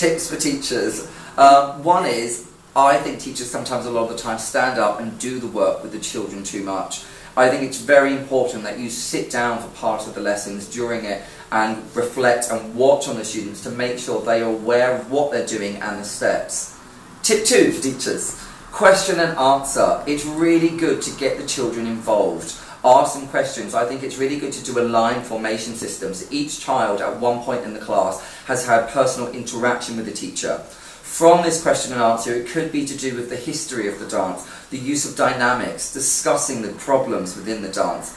Tips for teachers. One is, I think teachers sometimes a lot of the time stand up and do the work with the children too much. I think it's very important that you sit down for part of the lessons during it and reflect and watch on the students to make sure they are aware of what they're doing and the steps. Tip 2 for teachers, question and answer. It's really good to get the children involved. Ask them questions. I think it's really good to do a line formation system. So each child at one point in the class has had personal interaction with the teacher. From this question and answer, it could be to do with the history of the dance, the use of dynamics, discussing the problems within the dance.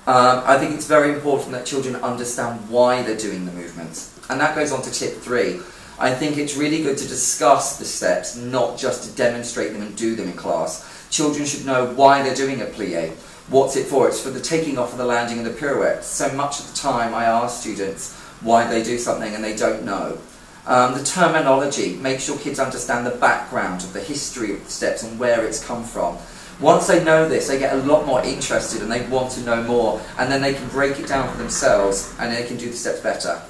I think it's very important that children understand why they're doing the movements. And that goes on to tip 3. I think it's really good to discuss the steps, not just to demonstrate them and do them in class. Children should know why they're doing a plie. What's it for? It's for the taking off of the landing and the pirouette. So much of the time I ask students why they do something and they don't know. The terminology, make sure kids understand the background of the history of the steps and where it's come from. Once they know this, they get a lot more interested and they want to know more, and then they can break it down for themselves and they can do the steps better.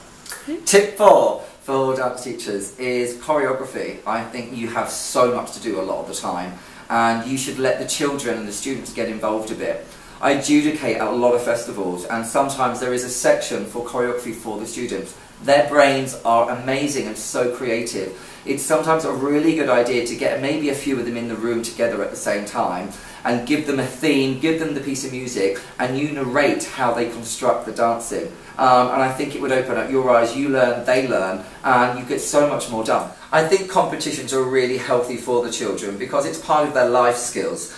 Tip 4 for dance teachers is choreography. I think you have so much to do a lot of the time, and you should let the children and the students get involved a bit. I adjudicate at a lot of festivals, and sometimes there is a section for choreography for the students. Their brains are amazing and so creative. It's sometimes a really good idea to get maybe a few of them in the room together at the same time and give them a theme, give them the piece of music, and you narrate how they construct the dancing. And I think it would open up your eyes. You learn, they learn, and you get so much more done. I think competitions are really healthy for the children because it's part of their life skills.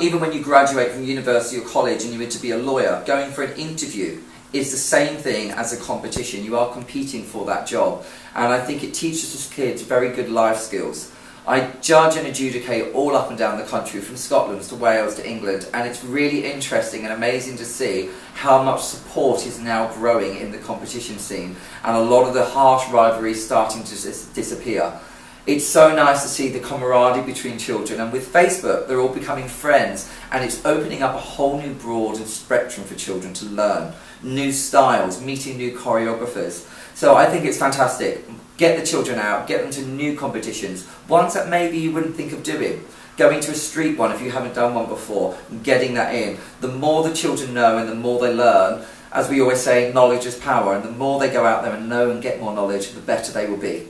Even when you graduate from university or college and you want to be a lawyer, going for an interview is the same thing as a competition. You are competing for that job, and I think it teaches us kids very good life skills. I judge and adjudicate all up and down the country, from Scotland to Wales to England, and it's really interesting and amazing to see how much support is now growing in the competition scene, and a lot of the harsh rivalry is starting to disappear. It's so nice to see the camaraderie between children, and with Facebook they're all becoming friends, and it's opening up a whole new broad spectrum for children to learn new styles, meeting new choreographers. So I think it's fantastic. Get the children out, get them to new competitions, ones that maybe you wouldn't think of doing. Going to a street one if you haven't done one before, and getting that in. The more the children know and the more they learn, as we always say, knowledge is power, and the more they go out there and know and get more knowledge, the better they will be.